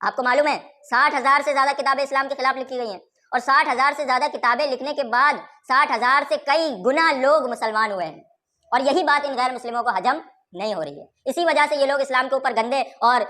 آپ کو معلوم ہے 60,000 سے زیادہ کتابیں اسلام کے خلاف لکھی گئی ہیں، اور 60,000 سے زیادہ کتابیں لکھنے کے بعد 60,000 سے کئی گنا لوگ مسلمان ہوئے ہیں، اور یہی بات ان غیر مسلموں کو ہضم نہیں ہو رہی ہے۔ اسی وجہ سے یہ لوگ اسلام کے اوپر گندے اور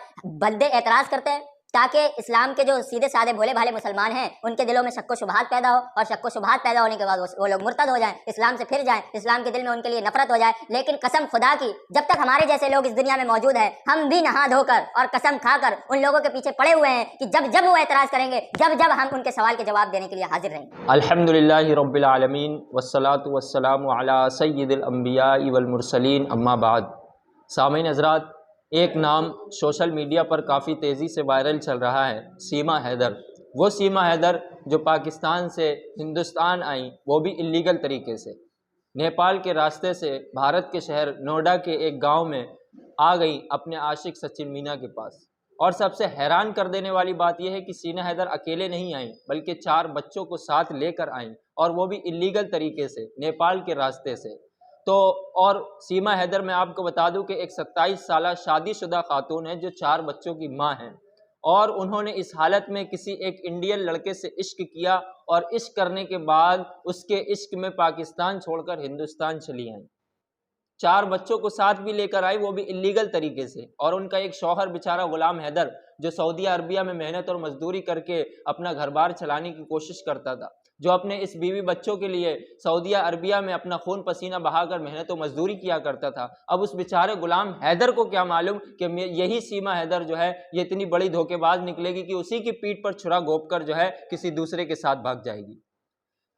بھدے اعتراض کرتے ہیں، تاکہ اسلام کے جو سیدھے سادے بھولے بھالے مسلمان ہیں ان کے دلوں میں شک و شبہات پیدا ہو، اور شک و شبہات پیدا ہونے کے بعد وہ لوگ مرتد ہو جائیں، اسلام سے پھر جائیں، اسلام کے دل میں ان کے لیے نفرت ہو جائے۔ لیکن قسم خدا کی جب تک ہمارے جیسے لوگ اس دنیا میں موجود ہیں، ہم بھی نہا دھو کر اور قسم کھا کر ان لوگوں کے پیچھے پڑے ہوئے ہیں کہ جب جب وہ اعتراض کریں گے، جب جب ہم ان کے سوال کے جواب دینے کے لیے حاضر رہیں گے۔ الحمدللہ رب العالمین والصلاة والسلام علی سید الانبیاء والمرسلین، اما بعد۔ سامعین حضرات، ایک نام سوشل میڈیا پر کافی تیزی سے وائرل چل رہا ہے، سیما حیدر۔ وہ سیما حیدر جو پاکستان سے ہندوستان آئیں، وہ بھی اللیگل طریقے سے، نیپال کے راستے سے بھارت کے شہر نوئیڈا کے ایک گاؤں میں آ گئیں اپنے عاشق سچن مینا کے پاس۔ اور سب سے حیران کر دینے والی بات یہ ہے کہ سیما حیدر اکیلے نہیں آئیں، بلکہ 4 بچوں کو ساتھ لے کر آئیں، اور وہ بھی اللیگل طریقے سے، نیپال کے راستے سے۔ تو اور سیما حیدر، میں آپ کو بتا دوں کہ ایک 27 سالہ شادی شدہ خاتون ہے جو 4 بچوں کی ماں ہیں، اور انہوں نے اس حالت میں کسی ایک انڈین لڑکے سے عشق کیا، اور عشق کرنے کے بعد اس کے عشق میں پاکستان چھوڑ کر ہندوستان چلی آئیں۔ 4 بچوں کو ساتھ بھی لے کر آئی، وہ بھی اللیگل طریقے سے، اور ان کا ایک شوہر بیچارہ غلام حیدر جو سعودی عربیہ میں محنت اور مزدوری کر کے اپنا گھر بار چلانے کی کوشش کرتا تھا، جو اپنے اس بیوی بچوں کے لیے سعودی عربیہ میں اپنا خون پسینہ بہا کر محنت و مزدوری کیا کرتا تھا۔ اب اس بیچارے غلام حیدر کو کیا معلوم کہ یہی سیما حیدر جو ہے یہ اتنی بڑی دھوکے باز نکلے گی کہ اسی کی پیٹھ پر چھرا گھونپ کر جو ہے کسی دوسرے کے ساتھ بھاگ جائے گی۔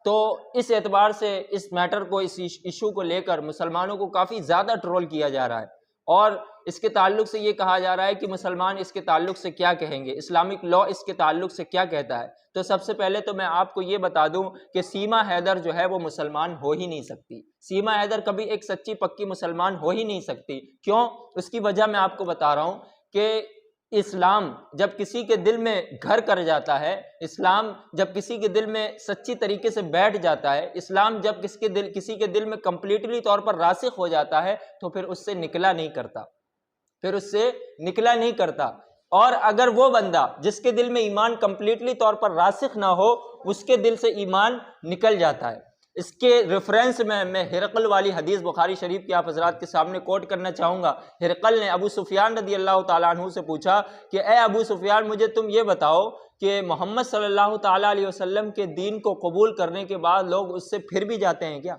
تو اس اعتبار سے اس میٹر کو، اس ایشو کو لے کر مسلمانوں کو کافی زیادہ ٹرول کیا جا رہا ہے، اور اس کے تعلق سے یہ کہا جا رہا ہے کہ مسلمان اس کے تعلق سے کیا کہیں گے، اسلامک لا اس کے تعلق سے کیا کہتا ہے۔ تو سب سے پہلے تو میں آپ کو یہ بتا دوں کہ سیما حیدر جو ہے وہ مسلمان ہو ہی نہیں سکتی۔ سیما حیدر کبھی ایک سچی پکی مسلمان ہو ہی نہیں سکتی۔ کیوں؟ اس کی وجہ میں آپ کو بتا رہا ہوں کہ اسلام جب کسی کے دل میں گھر کر جاتا ہے، اسلام جب کسی کے دل میں سچی طریقے سے بیٹھ جاتا ہے، اسلام جب کسی کے دل میں کمپلیٹلی طور پر راسخ ہو جاتا ہے، تو پھر اس سے نکلا نہیں کرتا۔ اور اگر وہ بندہ جس کے دل میں ایمان کمپلیٹلی طور پر راسخ نہ ہو، اس کے دل سے ایمان نکل جاتا ہے۔ اس کے ریفرنس میں ہرقل والی حدیث بخاری شریف کی آپ حضرات کے سامنے کوٹ کرنا چاہوں گا۔ ہرقل نے ابو سفیان رضی اللہ تعالیٰ عنہ سے پوچھا کہ اے ابو سفیان، مجھے تم یہ بتاؤ کہ محمد صلی اللہ تعالیٰ علیہ وسلم کے دین کو قبول کرنے کے بعد لوگ اس سے پھر بھی جاتے ہیں کیا؟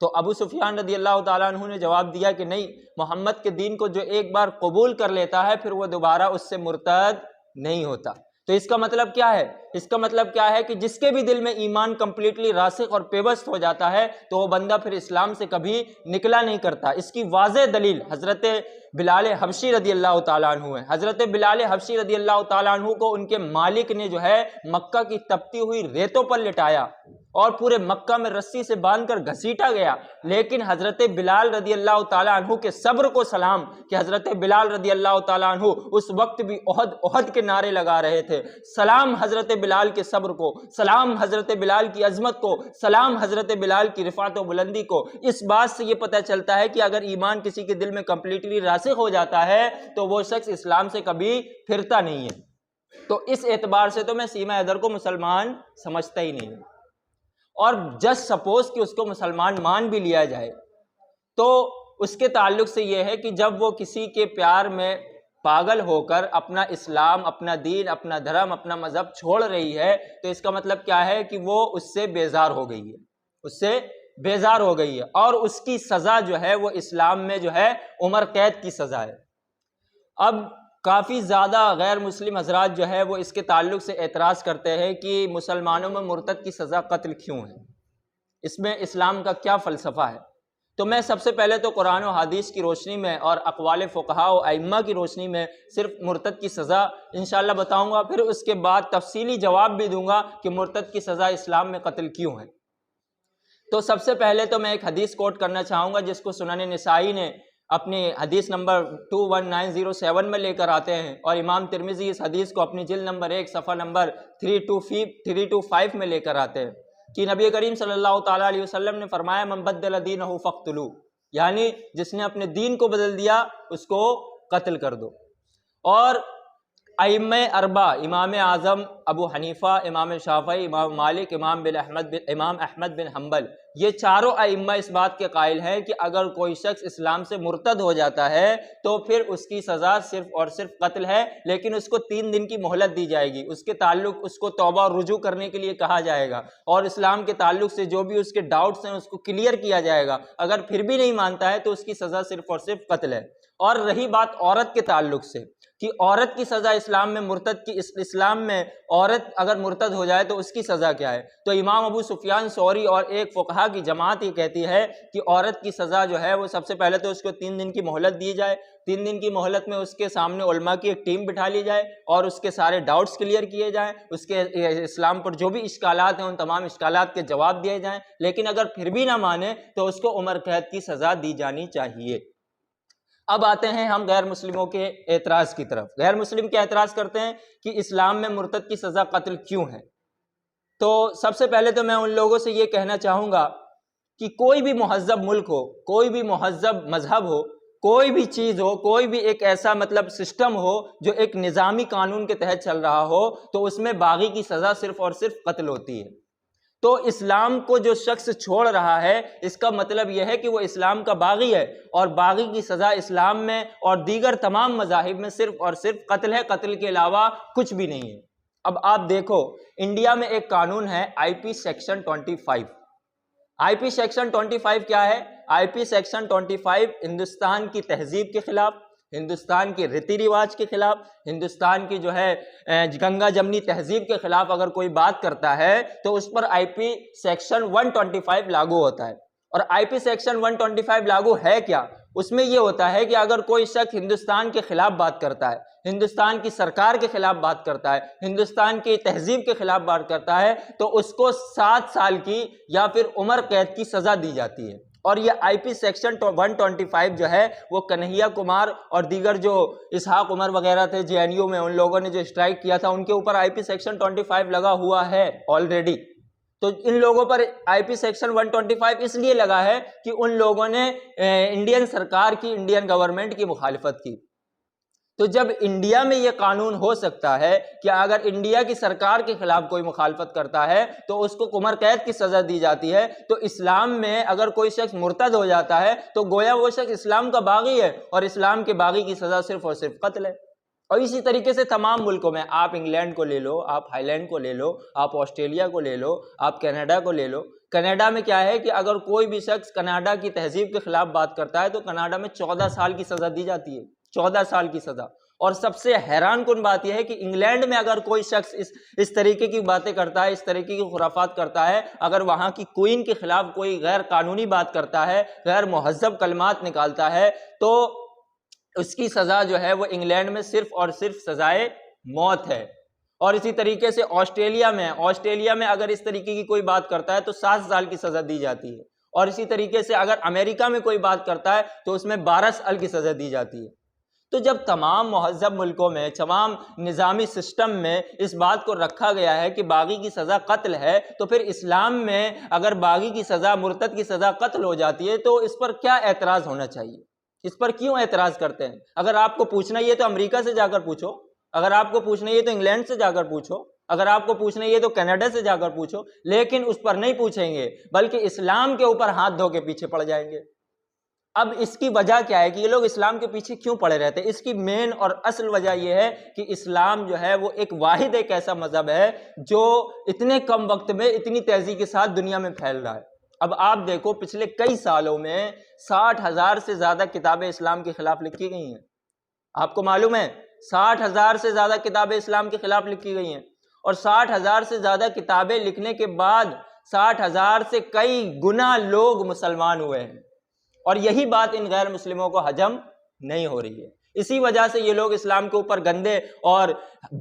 تو ابو سفیان رضی اللہ تعالیٰ عنہ نے جواب دیا کہ نہیں، محمد کے دین کو جو ایک بار قبول کر لیتا ہے پھر وہ دوبارہ اس سے مرتد نہیں ہوتا۔ تو اس کا مطلب کیا ہے؟ اس کا مطلب کیا ہے کہ جس کے بھی دل میں ایمان کمپلیٹلی راسخ اور پیوست ہو جاتا ہے تو وہ بندہ پھر اسلام سے کبھی نکلا نہیں کرتا۔ اس کی واضح دلیل حضرت بلال حبشی رضی اللہ تعالیٰ عنہ ہے۔ حضرت بلال حبشی رضی اللہ تعالیٰ عنہ کو ان کے مالک نے جو ہے مکہ کی تپتی ہوئی ریتوں پر لٹایا اور پورے مکہ میں رسی سے باندھ کر گھسیٹا گیا، لیکن حضرت بلال رضی اللہ تعالیٰ عنہ کے صبر کو سلام کہ حضرت بلال رضی اللہ تعالیٰ عنہ اس وقت بھی احد کے نعرے لگا رہے تھے۔ سلام حضرت بلال کے صبر کو، سلام حضرت بلال کی عظمت کو، سلام حضرت بلال کی رفعت و بلندی کو۔ اس بات سے یہ پتہ چلتا ہے کہ اگر ایمان کسی کے دل میں کمپلیٹلی راسخ ہو جاتا ہے تو وہ شخص اسلام سے کبھی پھرتا نہیں ہے۔ تو اس اعتبار سے تو میں سیما حیدر کو مسلمان سمجھتا ہی نہیں ہوں، اور جسٹ سپوز کہ اس کو مسلمان مان بھی لیا جائے تو اس کے تعلق سے یہ ہے کہ جب وہ کسی کے پیار میں پاگل ہو کر اپنا اسلام، اپنا دین، اپنا دھرم، اپنا مذہب چھوڑ رہی ہے تو اس کا مطلب کیا ہے کہ وہ اس سے بیزار ہو گئی ہے، اور اس کی سزا جو ہے وہ اسلام میں جو ہے عمر قید کی سزا ہے۔ اب کافی زیادہ غیر مسلم حضرات جو ہے وہ اس کے تعلق سے اعتراض کرتے ہیں کہ مسلمانوں میں مرتد کی سزا قتل کیوں ہے، اس میں اسلام کا کیا فلسفہ ہے؟ تو میں سب سے پہلے تو قرآن و حدیث کی روشنی میں اور اقوال فقہاء و ائمہ کی روشنی میں صرف مرتد کی سزا انشاءاللہ بتاؤں گا، پھر اس کے بعد تفصیلی جواب بھی دوں گا کہ مرتد کی سزا اسلام میں قتل کیوں ہے۔ تو سب سے پہلے تو میں ایک حدیث کوٹ کرنا چاہوں گا جس کو سنن نسائی نے اپنی حدیث نمبر 21907 میں لے کر آتے ہیں، اور امام ترمذی اس حدیث کو اپنی جلد نمبر 1 صفحہ نمبر 325 میں لے کر آتے ہیں کہ نبی کریم صلی اللہ تعالیٰ علیہ وسلم نے فرمایا من بدل دینہ فاقتلوہ، یعنی جس نے اپنے دین کو بدل دیا اس کو قتل کر دو۔ اور अइम्मा अरबा, इमाम आज़म अबू हनीफ़ा, इमाम शाफ़ई, इमाम मालिक, इमाम अहमद बिन हम्बल, ये चारों अइम्मा इस बात के कायल हैं कि अगर कोई शख्स इस्लाम से मुर्तद हो जाता है तो फिर उसकी सज़ा सिर्फ़ और सिर्फ कत्ल है, लेकिन उसको 3 दिन की मोहलत दी जाएगी। उसके ताल्लुक़ उसको तौबा और रुजू करने के लिए कहा जाएगा और इस्लाम के ताल्लुक़ से जो भी उसके डाउट्स हैं उसको क्लियर किया जाएगा। अगर फिर भी नहीं मानता है तो उसकी सज़ा सिर्फ़ और सिर्फ कत्ल है। और रही बात औरत के ताल्लुक़ से कि औरत की सज़ा इस्लाम में इस्लाम में औरत अगर मुर्तद हो जाए तो उसकी सज़ा क्या है, तो इमाम अबू सुफियान सौरी और एक फ़ुक़हा की जमात ये कहती है कि औरत की सज़ा जो है वो सबसे पहले तो उसको 3 दिन की मोहलत दी जाए। 3 दिन की मोहलत में उसके सामने उलमा की एक टीम बिठा ली जाए और उसके सारे डाउट्स क्लियर किए जाएँ, उसके इस्लाम पर जो भी इश्कालात हैं उन तमाम इश्कालात के जवाब दिए जाएँ। लेकिन अगर फिर भी ना माने तो उसको उम्र कैद की सज़ा दी जानी चाहिए। अब आते हैं हम गैर मुस्लिमों के एतराज़ की तरफ। गैर मुस्लिम क्या एतराज़ करते हैं कि इस्लाम में मुर्तद की सज़ा कत्ल क्यों है। तो सबसे पहले तो मैं उन लोगों से ये कहना चाहूँगा कि कोई भी महज़्ज़ब मुल्क हो, कोई भी महज़्ज़ब मज़हब हो, कोई भी चीज़ हो, कोई भी एक ऐसा मतलब सिस्टम हो जो एक निज़ामी कानून के तहत चल रहा हो, तो उसमें बागी की सज़ा सिर्फ़ और सिर्फ कत्ल होती है। तो इस्लाम को जो शख्स छोड़ रहा है इसका मतलब यह है कि वो इस्लाम का बागी है और बागी की सज़ा इस्लाम में और दीगर तमाम मज़ाहिब में सिर्फ़ और सिर्फ कत्ल है, कत्ल के अलावा कुछ भी नहीं है। अब आप देखो, इंडिया में एक कानून है IP सेक्शन 25। IP सेक्शन 25 क्या है? IP सेक्शन 25 हिंदुस्तान की तहजीब के ख़िलाफ़, हिंदुस्तान के रीति रिवाज के ख़िलाफ़, हिंदुस्तान की जो है गंगा जमनी तहजीब के ख़िलाफ़ अगर कोई बात करता है तो उस पर IP सेक्शन 125 लागू होता है। और IP सेक्शन 125 लागू है क्या? उसमें ये होता है कि अगर कोई शख्स हिंदुस्तान के ख़िलाफ़ बात करता है, हिंदुस्तान की सरकार के ख़िलाफ़ बात करता है, हिंदुस्तान की तहजीब के ख़िलाफ़ बात करता है तो उसको 7 साल की या फिर उम्र कैद की सज़ा दी जाती है। और ये IP सेक्शन 125 जो है वो कन्हैया कुमार और दीगर जो इसहाक उमर वगैरह थे JNU में, उन लोगों ने जो स्ट्राइक किया था उनके ऊपर IP सेक्शन 25 लगा हुआ है ऑलरेडी। तो इन लोगों पर IP सेक्शन 125 इसलिए लगा है कि उन लोगों ने इंडियन सरकार की, इंडियन गवर्नमेंट की मुखालिफत की। तो जब इंडिया में ये कानून हो सकता है कि अगर इंडिया की सरकार के खिलाफ कोई मुखालफत करता है तो उसको उम्र कैद की सज़ा दी जाती है, तो इस्लाम में अगर कोई शख्स मुर्तद हो जाता है तो गोया वो शख्स इस्लाम का बागी है और इस्लाम के बागी की सज़ा सिर्फ और सिर्फ कत्ल है। और इसी तरीके से तमाम मुल्कों में, आप इंग्लैंड को ले लो, आप थाईलैंड को ले लो, आप ऑस्ट्रेलिया को ले लो, आप कनाडा को ले लो। कनाडा में क्या है कि अगर कोई भी शख्स कनाडा की तहजीब के खिलाफ बात करता है तो कनाडा में 14 साल की सज़ा दी जाती है, 14 साल की सज़ा। और सबसे हैरान कुन बात यह है कि इंग्लैंड में अगर कोई शख्स इस तरीके की बातें करता है, इस तरीके की खुराफात करता है, अगर वहाँ की क्वीन के खिलाफ कोई गैर कानूनी बात करता है, गैर मुहज़्ज़ब कलमात निकालता है, तो उसकी सज़ा जो है वो इंग्लैंड में सिर्फ और सिर्फ सज़ाए मौत है। और इसी तरीके से ऑस्ट्रेलिया में अगर इस तरीके की कोई बात करता है तो 7 साल की सज़ा दी जाती है। और इसी तरीके से अगर अमेरिका में कोई बात करता है तो उसमें 12 साल की सज़ा दी जाती है। तो जब तमाम मुहज़्ज़ब मुल्कों में, तमाम निज़ामी सिस्टम में इस बात को रखा गया है कि बागी की सज़ा कत्ल है, तो फिर इस्लाम में अगर बागी की सज़ा, मुर्तद की सज़ा कत्ल हो जाती है तो इस पर क्या एतराज़ होना चाहिए? इस पर क्यों एतराज़ करते हैं? अगर आपको पूछना ही है तो अमेरिका से जाकर पूछो, अगर आपको पूछना ही है तो इंग्लैंड से जाकर पूछो, अगर आपको पूछना ही है तो कनाडा से जाकर पूछो, लेकिन उस पर नहीं पूछेंगे बल्कि इस्लाम के ऊपर हाथ धो के पीछे पड़ जाएंगे। अब इसकी वजह क्या है कि ये लोग इस्लाम के पीछे क्यों पड़े रहते हैं? इसकी मेन और असल वजह यह है कि इस्लाम जो है वो एक ऐसा मज़हब है जो इतने कम वक्त में इतनी तेज़ी के साथ दुनिया में फैल रहा है। अब आप देखो, पिछले कई सालों में 60,000 से ज़्यादा किताबें इस्लाम के ख़िलाफ़ लिखी गई हैं। आपको मालूम है 60,000 से ज़्यादा किताबें इस्लाम के ख़िलाफ़ लिखी गई हैं। और 60,000 से ज़्यादा किताबें लिखने के बाद 60,000 से कई गुना लोग मुसलमान हुए हैं। और यही बात इन गैर मुस्लिमों को हजम नहीं हो रही है। इसी वजह से ये लोग इस्लाम के ऊपर गंदे और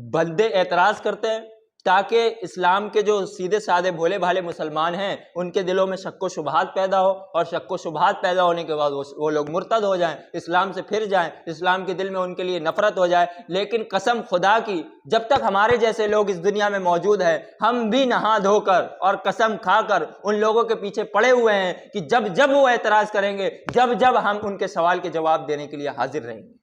भद्दे एतराज़ करते हैं ताकि इस्लाम के जो सीधे साधे भोले भाले मुसलमान हैं उनके दिलों में शक व शुबहात पैदा हो, और शक व शुबहात पैदा होने के बाद वो लोग मुर्तद हो जाएं, इस्लाम से फिर जाएं, इस्लाम के दिल में उनके लिए नफ़रत हो जाए। लेकिन कसम खुदा की, जब तक हमारे जैसे लोग इस दुनिया में मौजूद हैं, हम भी नहा धोकर और कसम खाकर उन लोगों के पीछे पड़े हुए हैं कि जब जब वो एतराज़ करेंगे, जब जब हम उनके सवाल के जवाब देने के लिए हाजिर रहेंगे।